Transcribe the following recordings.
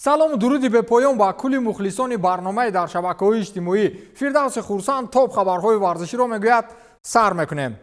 салому дуруди бепоён ба кулли мухлисони барномаи дар шабакаҳои иҷтимоӣ. Фирдавси Хурсанд топ хабарҳои варзиширо мегӯяд. Сар мекунем.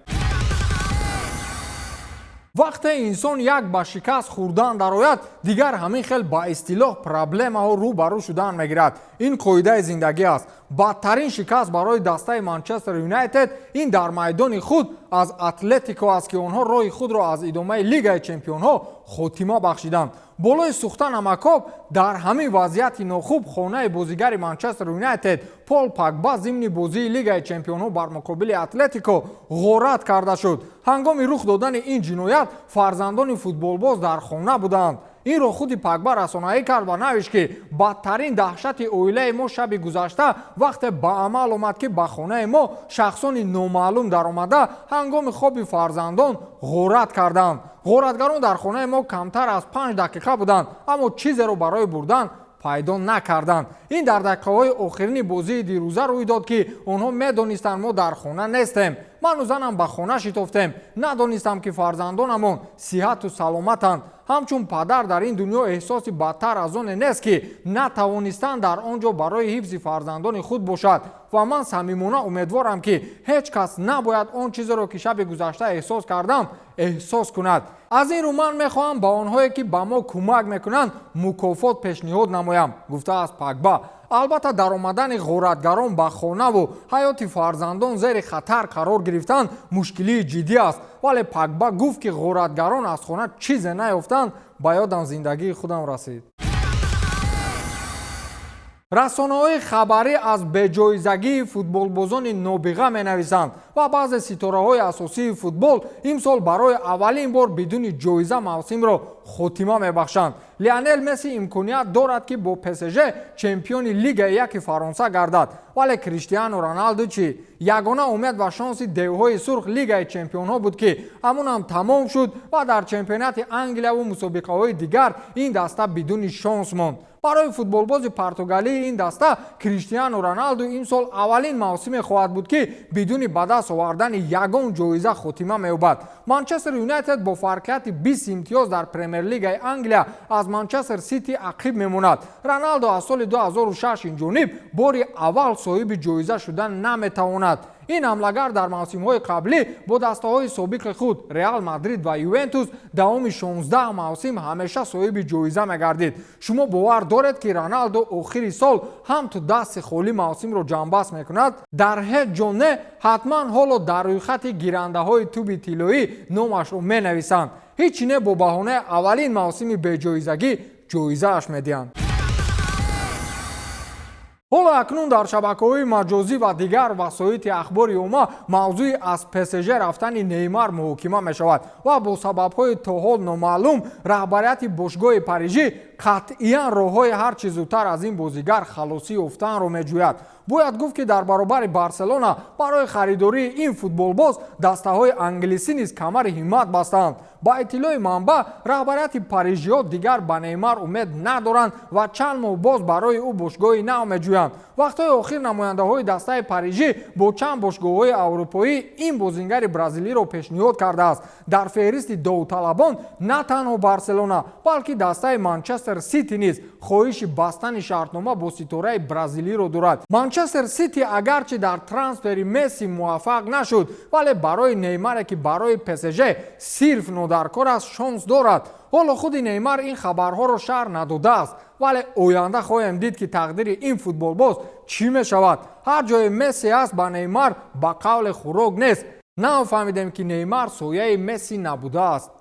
вақте инсон як ба шикаст хӯрдан дарояд, дигар ҳамин хел ба истилоҳ проблемаҳо рӯ ба рӯ шудан мегирад. ин қоидаи зиндагӣ аст. бадтарин шикаст барои дастаи Манчестер Юнайтед ин дар майдони худ аз Атлетико аст ки онҳо роҳи худро аз идомаи Лигаи Чемпионҳо хотима бахшиданд. болои сӯхта намакоб дар ҳамин вазъияти нохуб хонаи бозигари Манчестер Юнайтед Пол Погба зимни бозии Лигаи Чемпионҳо бар муқобили Атлетико ғорат карда шуд. ҳангоми рух додани ин ҷиноят фарзандони футболбоз дар хона буданд. инро худи Погба расонаӣ кард ва навишт ки бадтарин даҳшати оилаи мо шаби гузашта вақте ба амал омад ки ба хонаи мо шахсони номаълум даромада ҳангоми хоби фарзандон ғорат карданд. ғоратгарон дар хонаи мо камтар аз 5 дақиқа буданд, аммо чизеро барои бурдан пайдо накарданд. ин дар дақиқаҳои охирини бозии дирӯза рӯй дод ки онҳо медонистанд мо дар хона нестем. ману занам ба хона шитофтем. надонистам ки фарзандонамон сиҳату саломатанд. ҳамчун падар дар ин дунё эҳсоси бадтар аз оне нест ки натавонистанд дар он ҷо барои ҳифзи фарзандони худ бошад ва ман самимона умедворам ки ҳеҷ кас набояд он чизеро ки шаби гузашта эҳсос кардам эҳсос кунад. аз ин рӯ ман мехоҳам ба онҳое ки ба мо кӯмак мекунанд мукофот пешниҳод намоям, гуфтааст Погба. албатта даромадани ғоратгарон ба хонаву ҳаёти фарзандон зери хатар қарор гирифтан мушкилии ҷиддӣ аст, вале Погба гуфт ки ғоратгарон аз хона чизе наёфтанд. ба ёдам зиндагии худам расид. расонаҳои хабарӣ аз беҷоизагии футболбозони нобиға менависанд ва баъзе ситораҳои асосии футбол имсол барои аввалин бор бидуни ҷоиза мавсимро хотима мебахшанд. Лионел Месси имконият дорад ки бо ПСЖ чемпиони Лигаи Яки Фаронса гардад, вале Криштиану Роналду чӣ? ягона умед ва шонси девҳои сурх Лигаи Чемпионҳо буд ки ҳамонам тамом шуд ва дар чемпионати Англияву мусобиқаҳои дигар ин даста бидуни шонс монд. барои футболбози португалии ин даста Криштиану Роналду имсол аввалин мавсиме хоҳад буд ки бидуни ба даст овардани ягон ҷоиза хотима меёбад. Манчестер Юнайтед бо фарқияти 20 имтиёз дар Премер-лигаи Англия аз Манчестер Сити ақиб мемонад. Роналду аз соли 2006 инҷониб бори аввал соҳиби ҷоиза шудан наметавонад. ин ҳамлагар дар мавсимҳои қаблӣ бо дастаҳои собиқи худ Реал Мадрид ва Ювентус давоми 16 мавсим ҳамеша соҳиби ҷоиза мегардид. шумо бовар доред ки Роналду охири сол ҳам ту дасти холӣ мавсимро ҷамъбаст мекунад? дар ҳеҷ ҷо не. ҳатман ҳоло дар рӯйхати гирандаҳои туби тиллоӣ номашро менависанд. ҳеҷ не бо баҳонаи аввалин мавсими беҷоизагӣ ҷоизааш медиҳанд. ҳоло акнун дар шабакаҳои маҷозӣ ва дигар васоити ахбори умма мавзӯи аз ПСЖ рафтани Неймар муҳокима мешавад ва бо сабабҳои то ҳол номаълум раҳбарияти бошгоҳи парижӣ қатъиян роҳҳои ҳар чӣ зудтар аз ин бозигар халосӣ ёфтанро меҷӯяд. бояд гуфт ки дар баробари Барселона барои харидории ин футболбоз дастаҳои англисӣ низ камари ҳиммат бастанд. ба иттилои манбаъ раҳбарияти парижиҳо дигар ба Неймар умед надоранд ва чанд моҳ боз барои ӯ бошгоҳи нав меҷӯянд. вақтҳои охир намояндаҳои дастаи парижӣ бо чанд бошгоҳҳои аврупоӣ ин бозингари бразилиро пешниҳод кардааст. дар феҳристи довталабон на танҳо Барселона, балки дастаи Манчестер Сити низ хоҳиши бастани шартнома бо ситораи бразилиро дорад. Манчестер Сити агарчи дар трансфери Месси муваффақ нашуд, вале барои Неймаре ки барои ПСЖ сирф нодаркор аст шонс дорад. ҳоло худи Неймар ин хабарҳоро шаҳр надодааст, вале оянда хоҳем дид ки тақдири ин футболбоз чӣ мешавад. ҳар ҷое Месси аст ба Неймар ба қавле хӯрок нест. нафаҳмидем ки Неймар сояи Месси набудааст.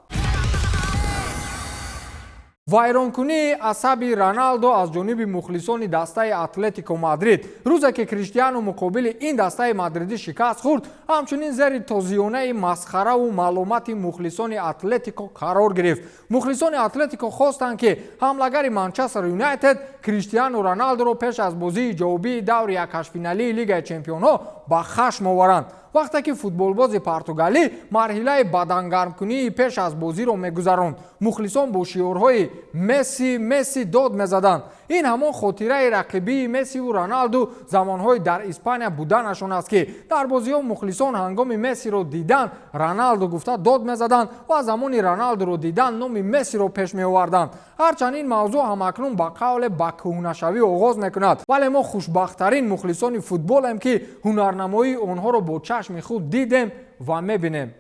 вайронкунии асаби Роналдо аз ҷониби мухлисони дастаи Атлетико Мадрид. рӯзе ки Криштиану муқобили ин дастаи мадридӣ шикаст хӯрд, ҳамчунин зери тозиёнаи масхараву маълумати мухлисони Атлетико қарор гирифт. мухлисони Атлетико хостанд ки ҳамлагари Манчестер Юнайтед Криштиану Роналдуро пеш аз бозии ҷавобии даври якашфиналии Лигаи Чемпионҳо ба хашм оваранд. вақте ки футболбози португалӣ марҳилаи бадангармкунии пеш аз бозиро мегузаронд, мухлисон бо шиорҳои Месси Месси дод мезаданд. این همان خاطره رقیبی مسی و رونالدو زمانهای در اسپانیا بودنشان است که در بازی‌ها مخلصان هنگام مسی رو دیدن رونالدو گفته داد می‌زدند و زمانی رونالدو رو دیدن نام مسی رو پیش می‌آوردند. هرچند این موضوع همکنون با قول با کهنه‌شوی آغاز می‌کند، ولی ما خوشبخت‌ترین مخلصان فوتبالیم که هنرنمایی آنها رو با چشم خود دیدیم و می‌بینیم.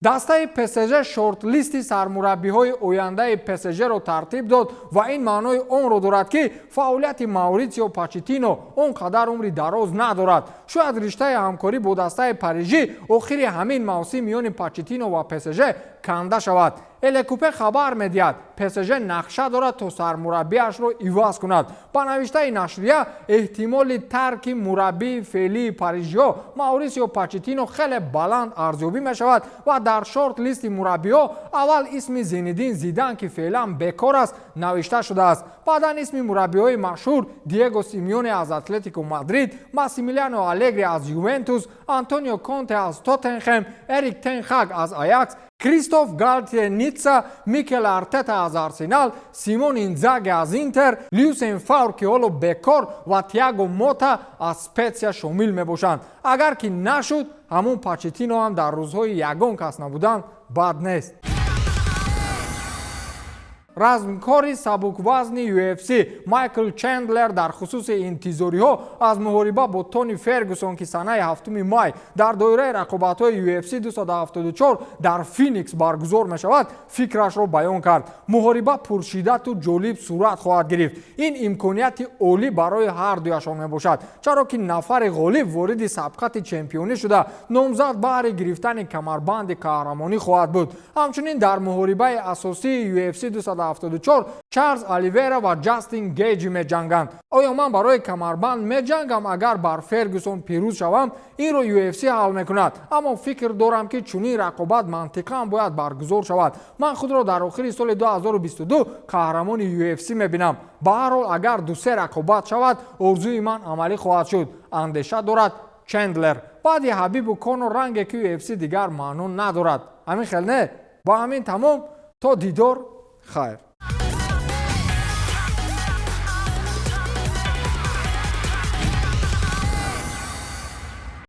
دسته PSG شورت لیستی سرمربی‌های آینده PSG را ترتیب داد و این معنای آن را دارد که فعالیت ماوریسیو پوچتینو آنقدر عمری دراز ندارد. شاید رشته همکاری با دسته پاریژی آخر همین موسم میان پوچتینو و PSG کنده شود. الکوپه خبر می‌دهد PSG نقشه دارد تا سرمربیش را عوض کند. با نوشته نشریه احتمال ترک مربی فعلی پاریژیا ماوریسیو پوچتینو خیلی بلند ارزیابی می‌شود و در شورت لیست مربی‌ها اول اسم زینedین زیدان که فعلا بیکار است نوشته شده است. بعدا اسم مربی‌های مشهور دیگو سیمیونه از اتلتیکو مادرید، ماسیمیلیانو آلگری از یوونتوس، آنتونیو کونته از توتنهام، اریک تن هاگ از آیاکس، کریستوف گالتیه نیتسا، میکل ارتتا از آرسنال، سیمون اینزاگی از اینتر، لیوسین فاور که حالا بیکار و تییاگو موتا از اسپتسیا شامل میباشند. اگر که نشد همون پوچتینو هم در روزهای یگان کس نبودن بد نیست. رزمکاری سبک‌وزن UFC مایکل چندلر در خصوص انتظاری‌ها از محاربه با تونی فرگوسون که سنه 7 مای در دایره رقابت‌های UFC 274 در فینیکس برگزار می‌شود فکرش را بیان کرد. محاربه پرشدت و جالب صورت خواهد گرفت. این امکانیت عالی برای هر دویشان میباشد، چرا که نفر غالب وارد سبقت چمپیونی شده نامزد برای گرفتن کمربند قهرمانی خواهد بود. همچنین در محاربه اساسی UFC 274 چارلز الیویرا و جاستین گیج می جنگند. آیا من برای کمربند می جنگم اگر بر فرگوسون پیروز شوم؟ این رو UFC حل میکند، اما فکر دارم که چنین رقابت منطقاً باید برگزار شود. من خود را در آخر سال 2022 قهرمان UFC میبینم. به هر حال اگر دو سه رقابت شود آرزوی من عملی خواهد شد، اندیشه دارد چندلر. بعد حبیب و کانور رنگ که UFC دیگر معنی ندارد. همین خیلی نه. با همین تمام، تا دیدار خیر.